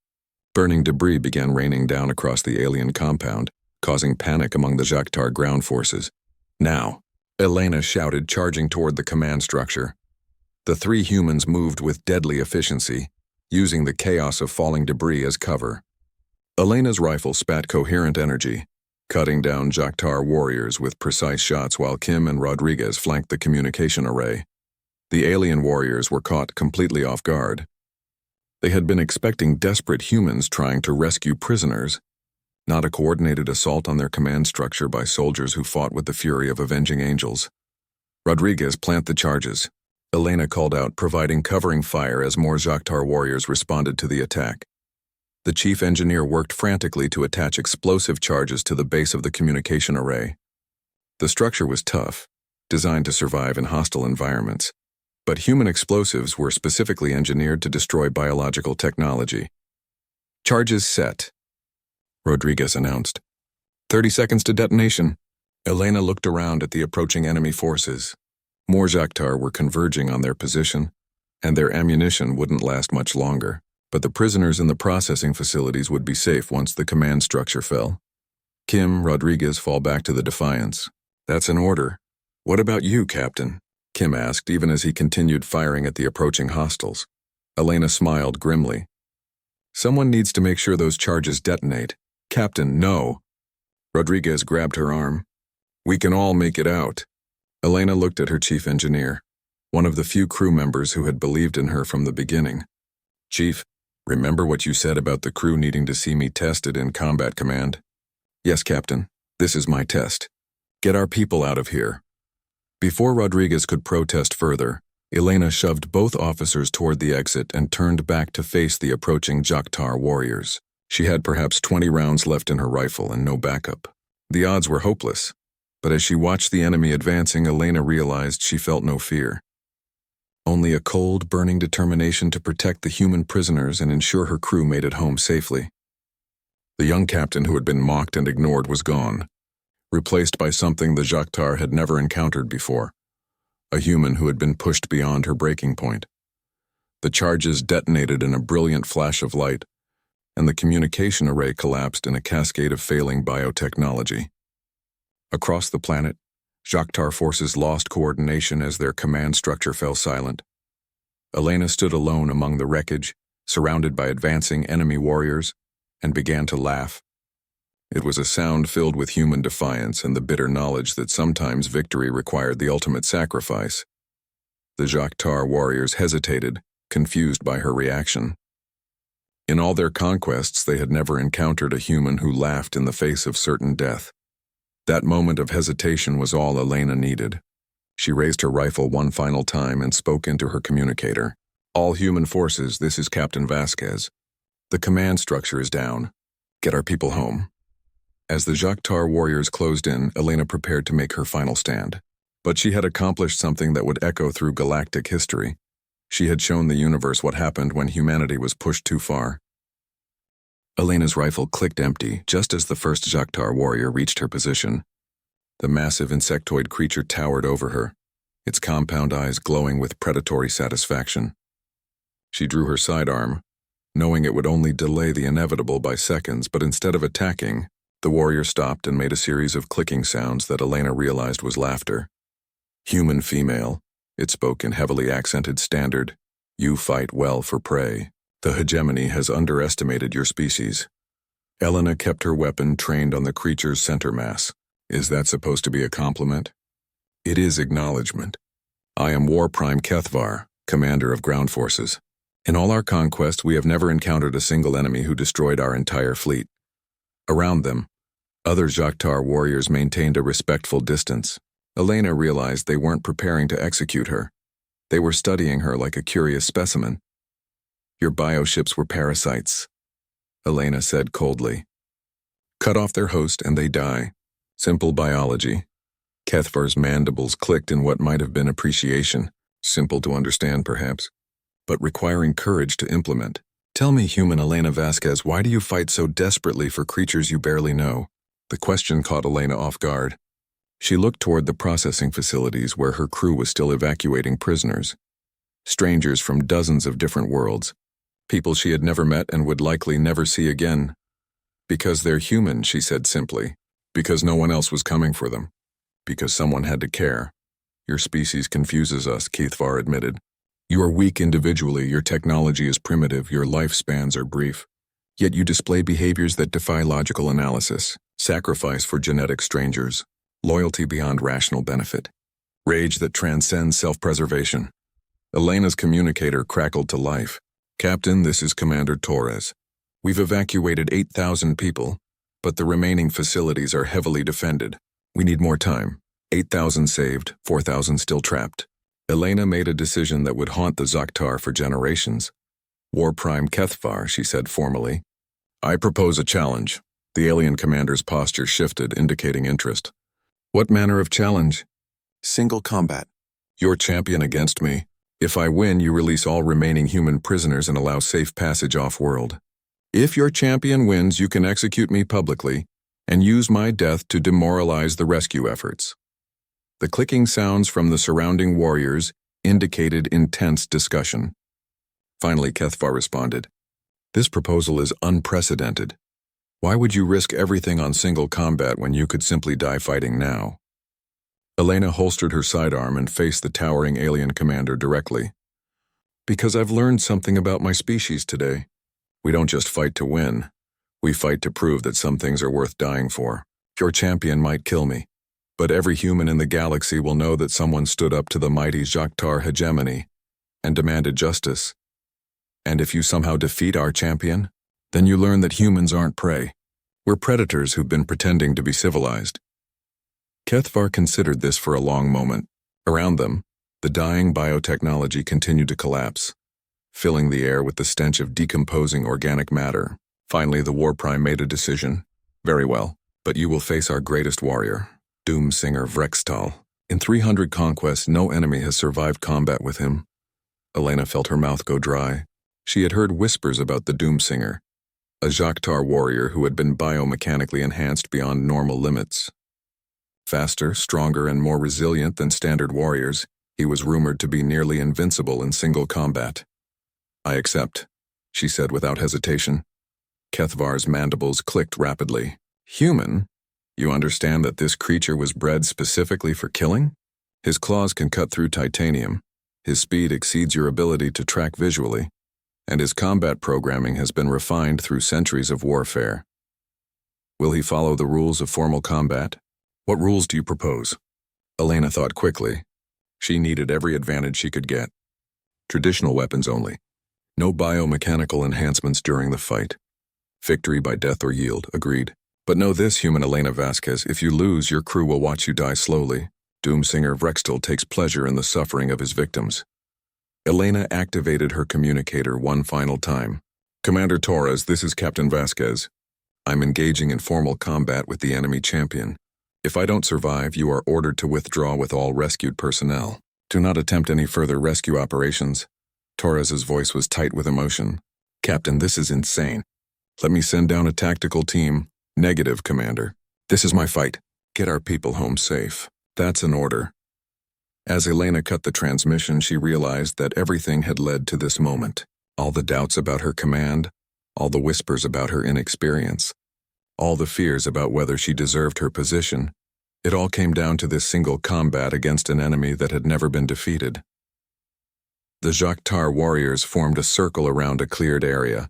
Burning debris began raining down across the alien compound, causing panic among the Joktar ground forces. "Now," Elena shouted, charging toward the command structure. The three humans moved with deadly efficiency, using the chaos of falling debris as cover. Elena's rifle spat coherent energy, cutting down Joktar warriors with precise shots while Kim and Rodriguez flanked the communication array. The alien warriors were caught completely off guard. They had been expecting desperate humans trying to rescue prisoners, not a coordinated assault on their command structure by soldiers who fought with the fury of avenging angels. "Rodriguez, plant the charges," Elena called out, providing covering fire as more Joktar warriors responded to the attack. The chief engineer worked frantically to attach explosive charges to the base of the communication array. The structure was tough, designed to survive in hostile environments, but human explosives were specifically engineered to destroy biological technology. "Charges set," Rodriguez announced. 30 seconds to detonation." Elena looked around at the approaching enemy forces. More Joktar were converging on their position, and their ammunition wouldn't last much longer. But the prisoners in the processing facilities would be safe once the command structure fell. "Kim, Rodriguez, fall back to the Defiance." "That's an order. What about you, Captain?" Kim asked, even as he continued firing at the approaching hostiles. Elena smiled grimly. "Someone needs to make sure those charges detonate." "Captain, no." Rodriguez grabbed her arm. "We can all make it out." Elena looked at her chief engineer, one of the few crew members who had believed in her from the beginning. "Chief, remember what you said about the crew needing to see me tested in combat command?" "Yes, Captain. This is my test. Get our people out of here." Before Rodriguez could protest further, Elena shoved both officers toward the exit and turned back to face the approaching Joktar warriors. She had perhaps 20 rounds left in her rifle and no backup. The odds were hopeless, but as she watched the enemy advancing, Elena realized she felt no fear. Only a cold, burning determination to protect the human prisoners and ensure her crew made it home safely. The young captain who had been mocked and ignored was gone, replaced by something the Joktar had never encountered before, a human who had been pushed beyond her breaking point. The charges detonated in a brilliant flash of light, and the communication array collapsed in a cascade of failing biotechnology. Across the planet, Joktar forces lost coordination as their command structure fell silent. Elena stood alone among the wreckage, surrounded by advancing enemy warriors, and began to laugh. It was a sound filled with human defiance and the bitter knowledge that sometimes victory required the ultimate sacrifice. The Joktar warriors hesitated, confused by her reaction. In all their conquests, they had never encountered a human who laughed in the face of certain death. That moment of hesitation was all Elena needed. She raised her rifle one final time and spoke into her communicator. "All human forces, this is Captain Vasquez. The command structure is down. Get our people home." As the Joktar warriors closed in, Elena prepared to make her final stand. But she had accomplished something that would echo through galactic history. She had shown the universe what happened when humanity was pushed too far. Elena's rifle clicked empty just as the first Joktar warrior reached her position. The massive insectoid creature towered over her, its compound eyes glowing with predatory satisfaction. She drew her sidearm, knowing it would only delay the inevitable by seconds, but instead of attacking, the warrior stopped and made a series of clicking sounds that Elena realized was laughter. "Human female," it spoke in heavily accented standard. "You fight well for prey. The hegemony has underestimated your species." Elena kept her weapon trained on the creature's center mass. Is that supposed to be a compliment? It is acknowledgement. I am War Prime Kethvar, commander of ground forces. In all our conquests, we have never encountered a single enemy who destroyed our entire fleet. Around them, other Joktar warriors maintained a respectful distance. Elena realized they weren't preparing to execute her. They were studying her like a curious specimen. "Your bioships were parasites," Elena said coldly. "Cut off their host and they die. Simple biology." Kethvar's mandibles clicked in what might have been appreciation, simple to understand perhaps, but requiring courage to implement. "Tell me, human Elena Vasquez, why do you fight so desperately for creatures you barely know?" The question caught Elena off guard. She looked toward the processing facilities where her crew was still evacuating prisoners. Strangers from dozens of different worlds. People she had never met and would likely never see again. "Because they're human," she said simply. "Because no one else was coming for them. Because someone had to care." "Your species confuses us," Kethvar admitted. "You are weak individually, your technology is primitive, your lifespans are brief. Yet you display behaviors that defy logical analysis. Sacrifice for genetic strangers. Loyalty beyond rational benefit. Rage that transcends self-preservation." Elena's communicator crackled to life. "Captain, this is Commander Torres. We've evacuated 8,000 people, but the remaining facilities are heavily defended. We need more time. 8,000 saved, 4,000 still trapped." Elena made a decision that would haunt the Joktar for generations. "War Prime Kethvar," she said formally. "I propose a challenge." The alien commander's posture shifted, indicating interest. "What manner of challenge?" "Single combat. Your champion against me. If I win, you release all remaining human prisoners and allow safe passage off-world. If your champion wins, you can execute me publicly and use my death to demoralize the rescue efforts." The clicking sounds from the surrounding warriors indicated intense discussion. Finally, Kethvar responded. "This proposal is unprecedented. Why would you risk everything on single combat when you could simply die fighting now?" Elena holstered her sidearm and faced the towering alien commander directly. "Because I've learned something about my species today. We don't just fight to win. We fight to prove that some things are worth dying for. Your champion might kill me, but every human in the galaxy will know that someone stood up to the mighty Joktar hegemony and demanded justice. And if you somehow defeat our champion, then you learn that humans aren't prey. We're predators who've been pretending to be civilized." Kethvar considered this for a long moment. Around them, the dying biotechnology continued to collapse, filling the air with the stench of decomposing organic matter. Finally, the War Prime made a decision. "Very well, but you will face our greatest warrior, Doomsinger Vrextal. In 300 conquests, no enemy has survived combat with him." Elena felt her mouth go dry. She had heard whispers about the Doomsinger, a Joktar warrior who had been biomechanically enhanced beyond normal limits. Faster, stronger, and more resilient than standard warriors, he was rumored to be nearly invincible in single combat. "I accept," she said without hesitation. Kethvar's mandibles clicked rapidly. "Human? You understand that this creature was bred specifically for killing? His claws can cut through titanium, his speed exceeds your ability to track visually, and his combat programming has been refined through centuries of warfare. Will he follow the rules of formal combat? What rules do you propose?" Elena thought quickly. She needed every advantage she could get. Traditional weapons only. No biomechanical enhancements during the fight. Victory by death or yield, agreed. But know this, human Elena Vasquez, if you lose, your crew will watch you die slowly. Doomsinger Vrextel takes pleasure in the suffering of his victims. Elena activated her communicator one final time. Commander Torres, this is Captain Vasquez. I'm engaging in formal combat with the enemy champion. If I don't survive, you are ordered to withdraw with all rescued personnel. Do not attempt any further rescue operations. Torres's voice was tight with emotion. Captain, this is insane. Let me send down a tactical team. Negative, Commander. This is my fight. Get our people home safe. That's an order. As Elena cut the transmission, she realized that everything had led to this moment. All the doubts about her command, all the whispers about her inexperience, all the fears about whether she deserved her position. It all came down to this single combat against an enemy that had never been defeated. The Jok'tar warriors formed a circle around a cleared area,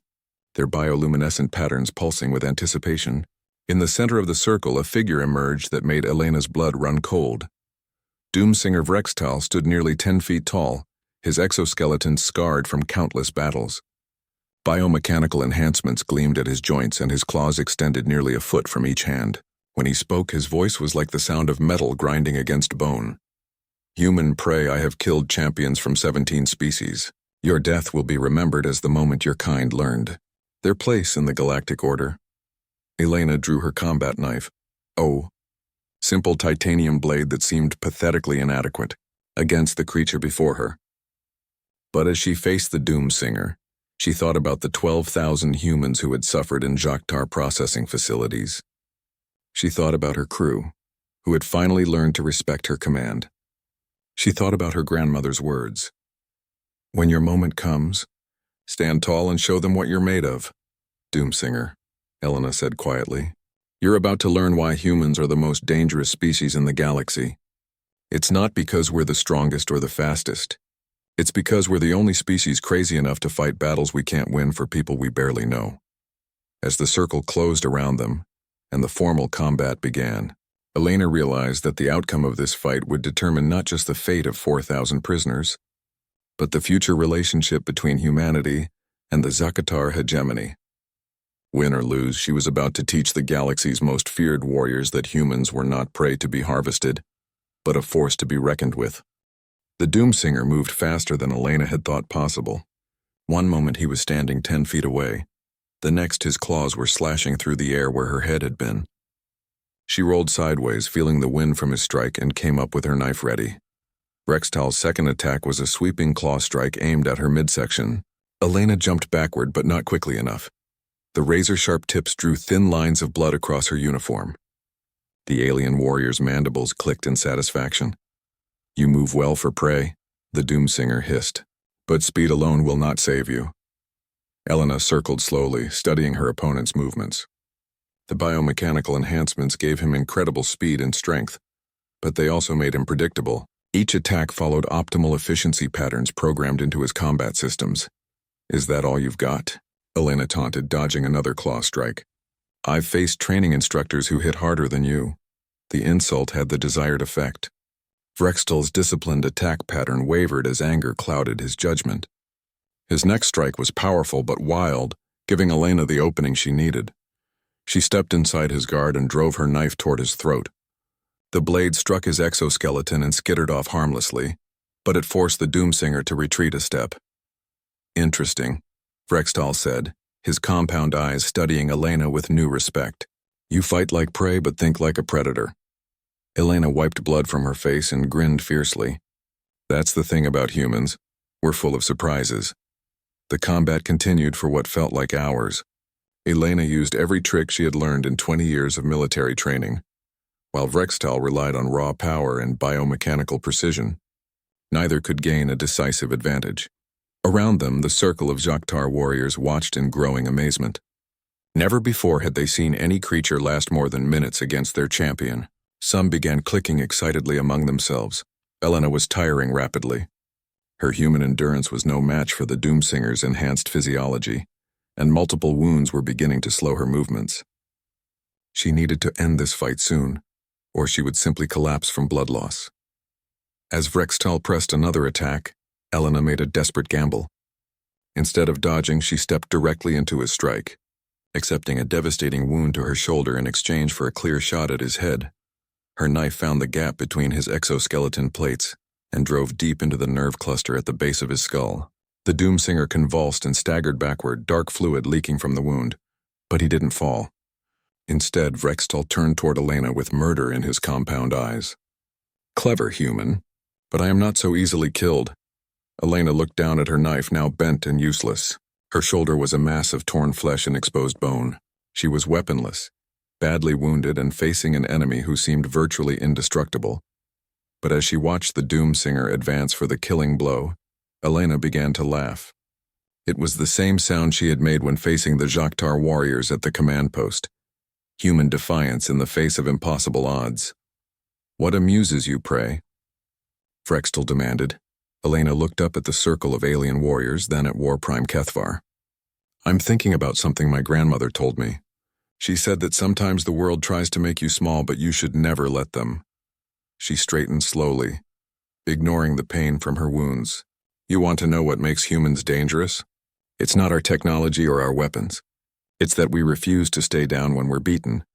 their bioluminescent patterns pulsing with anticipation. In the center of the circle, a figure emerged that made Elena's blood run cold. Doomsinger Vrextel stood nearly 10 feet tall, his exoskeleton scarred from countless battles. Biomechanical enhancements gleamed at his joints, and his claws extended nearly a foot from each hand. When he spoke, his voice was like the sound of metal grinding against bone. Human prey, I have killed champions from 17 species. Your death will be remembered as the moment your kind learned their place in the galactic order. Elena drew her combat knife. Oh, simple titanium blade that seemed pathetically inadequate against the creature before her. But as she faced the Doomsinger, she thought about the 12,000 humans who had suffered in Jok'tar processing facilities. She thought about her crew, who had finally learned to respect her command. She thought about her grandmother's words. When your moment comes, stand tall and show them what you're made of. Doomsinger, Elena said quietly. You're about to learn why humans are the most dangerous species in the galaxy. It's not because we're the strongest or the fastest. It's because we're the only species crazy enough to fight battles we can't win for people we barely know. As the circle closed around them, and the formal combat began, Elena realized that the outcome of this fight would determine not just the fate of 4,000 prisoners, but the future relationship between humanity and the Jok'tar hegemony. Win or lose, she was about to teach the galaxy's most feared warriors that humans were not prey to be harvested, but a force to be reckoned with. The Doomsinger moved faster than Elena had thought possible. One moment he was standing 10 feet away. The next his claws were slashing through the air where her head had been. She rolled sideways, feeling the wind from his strike, and came up with her knife ready. Vrextel's second attack was a sweeping claw strike aimed at her midsection. Elena jumped backward, but not quickly enough. The razor-sharp tips drew thin lines of blood across her uniform. The alien warrior's mandibles clicked in satisfaction. You move well for prey, the Doomsinger hissed. But speed alone will not save you. Elena circled slowly, studying her opponent's movements. The biomechanical enhancements gave him incredible speed and strength, but they also made him predictable. Each attack followed optimal efficiency patterns programmed into his combat systems. Is that all you've got? Elena taunted, dodging another claw strike. I've faced training instructors who hit harder than you. The insult had the desired effect. Vrextel's disciplined attack pattern wavered as anger clouded his judgment. His next strike was powerful but wild, giving Elena the opening she needed. She stepped inside his guard and drove her knife toward his throat. The blade struck his exoskeleton and skittered off harmlessly, but it forced the Doomsinger to retreat a step. Interesting, Vrextel said, his compound eyes studying Elena with new respect. You fight like prey but think like a predator. Elena wiped blood from her face and grinned fiercely. That's the thing about humans. We're full of surprises. The combat continued for what felt like hours. Elena used every trick she had learned in 20 years of military training, while Vrextel relied on raw power and biomechanical precision. Neither could gain a decisive advantage. Around them, the circle of Jok'tar warriors watched in growing amazement. Never before had they seen any creature last more than minutes against their champion. Some began clicking excitedly among themselves. Elena was tiring rapidly. Her human endurance was no match for the Doomsinger's enhanced physiology, and multiple wounds were beginning to slow her movements. She needed to end this fight soon, or she would simply collapse from blood loss. As Vrextel pressed another attack, Elena made a desperate gamble. Instead of dodging, she stepped directly into his strike. accepting a devastating wound to her shoulder in exchange for a clear shot at his head. Her knife found the gap between his exoskeleton plates and drove deep into the nerve cluster at the base of his skull. The Doomsinger convulsed and staggered backward, dark fluid leaking from the wound, but he didn't fall. Instead, Vrextal turned toward Elena with murder in his compound eyes. "Clever human, but I am not so easily killed." Elena looked down at her knife, now bent and useless. Her shoulder was a mass of torn flesh and exposed bone. She was weaponless, badly wounded and facing an enemy who seemed virtually indestructible. But as she watched the Doomsinger advance for the killing blow, Elena began to laugh. It was the same sound she had made when facing the Jakhtar warriors at the command post. Human defiance in the face of impossible odds. "What amuses you, pray?" Vrextal demanded. Elena looked up at the circle of alien warriors, then at War Prime Kethvar. "I'm thinking about something my grandmother told me. She said that sometimes the world tries to make you small, but you should never let them." She straightened slowly, ignoring the pain from her wounds. "You want to know what makes humans dangerous? It's not our technology or our weapons. It's that we refuse to stay down when we're beaten."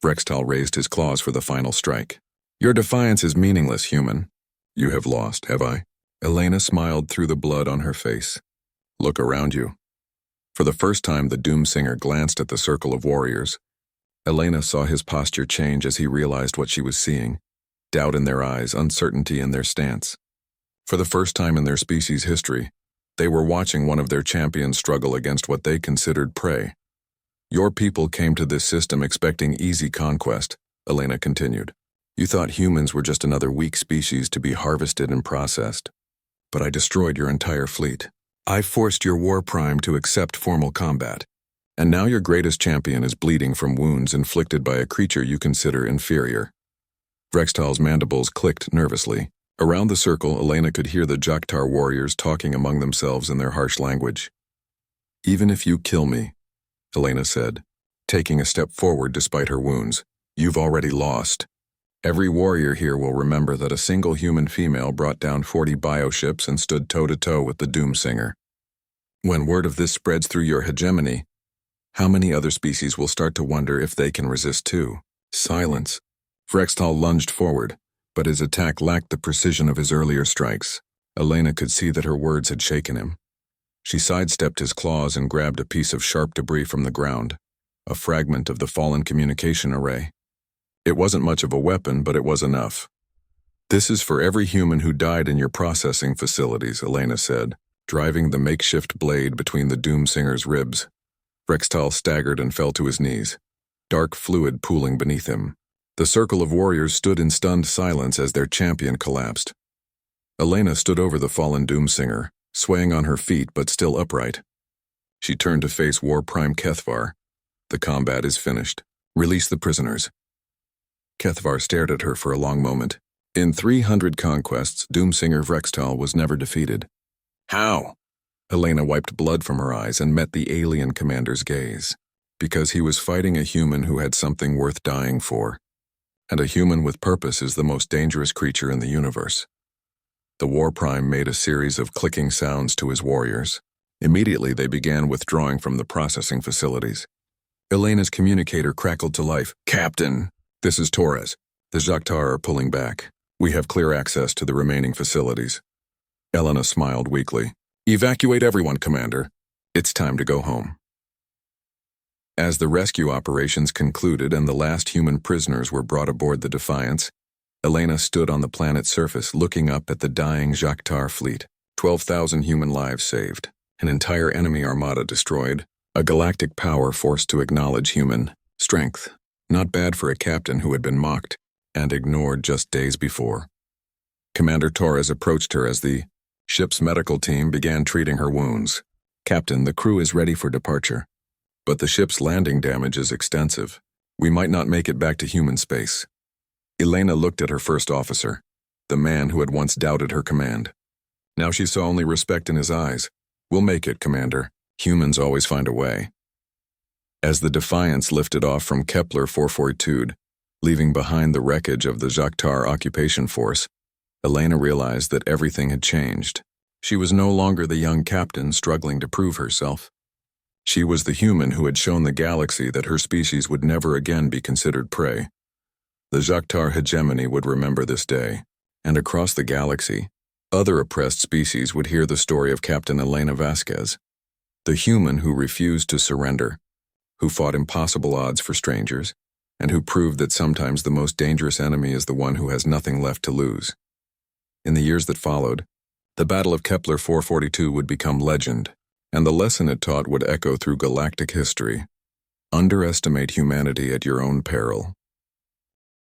Vrextal raised his claws for the final strike. "Your defiance is meaningless, human. You have lost, have I?" Elena smiled through the blood on her face. "Look around you." For the first time, the Doomsinger glanced at the circle of warriors. Elena saw his posture change as he realized what she was seeing. Doubt in their eyes, uncertainty in their stance. For the first time in their species' history, they were watching one of their champions struggle against what they considered prey. "Your people came to this system expecting easy conquest," Elena continued. "You thought humans were just another weak species to be harvested and processed. But I destroyed your entire fleet. I forced your war prime to accept formal combat. And now your greatest champion is bleeding from wounds inflicted by a creature you consider inferior." Vrextal's mandibles clicked nervously. Around the circle, Elena could hear the Jakhtar warriors talking among themselves in their harsh language. "Even if you kill me," Elena said, taking a step forward despite her wounds, "you've already lost. Every warrior here will remember that a single human female brought down 40 bioships and stood toe-to-toe with the Doomsinger. When word of this spreads through your hegemony, how many other species will start to wonder if they can resist too?" Silence. Vrextal lunged forward, but his attack lacked the precision of his earlier strikes. Elena could see that her words had shaken him. She sidestepped his claws and grabbed a piece of sharp debris from the ground, a fragment of the fallen communication array. It wasn't much of a weapon, but it was enough. "This is for every human who died in your processing facilities," Elena said, driving the makeshift blade between the Doomsinger's ribs. Vrextal staggered and fell to his knees, dark fluid pooling beneath him. The circle of warriors stood in stunned silence as their champion collapsed. Elena stood over the fallen Doomsinger, swaying on her feet but still upright. She turned to face War Prime Kethvar. "The combat is finished. Release the prisoners." Kethvar stared at her for a long moment. In 300 conquests, Doomsinger Vrextal was never defeated. "How?" Elena wiped blood from her eyes and met the alien commander's gaze. "Because he was fighting a human who had something worth dying for. And a human with purpose is the most dangerous creature in the universe." The War Prime made a series of clicking sounds to his warriors. Immediately they began withdrawing from the processing facilities. Elena's communicator crackled to life. "Captain, this is Torres. The Jakhtar are pulling back. We have clear access to the remaining facilities." Elena smiled weakly. "Evacuate everyone, Commander. It's time to go home." As the rescue operations concluded and the last human prisoners were brought aboard the Defiance, Elena stood on the planet's surface looking up at the dying Jakhtar fleet. 12,000 human lives saved, an entire enemy armada destroyed, a galactic power forced to acknowledge human strength. Not bad for a captain who had been mocked and ignored just days before. Commander Torres approached her as the ship's medical team began treating her wounds. "Captain, the crew is ready for departure. But the ship's landing damage is extensive. We might not make it back to human space." Elena looked at her first officer, the man who had once doubted her command. Now she saw only respect in his eyes. "We'll make it, Commander. Humans always find a way." As the Defiance lifted off from Kepler 442, leaving behind the wreckage of the Jakhtar occupation force, Elena realized that everything had changed. She was no longer the young captain struggling to prove herself. She was the human who had shown the galaxy that her species would never again be considered prey. The Jactar hegemony would remember this day, and across the galaxy, other oppressed species would hear the story of Captain Elena Vasquez, the human who refused to surrender, who fought impossible odds for strangers, and who proved that sometimes the most dangerous enemy is the one who has nothing left to lose. In the years that followed, the Battle of Kepler 442 would become legend, and the lesson it taught would echo through galactic history. Underestimate humanity at your own peril.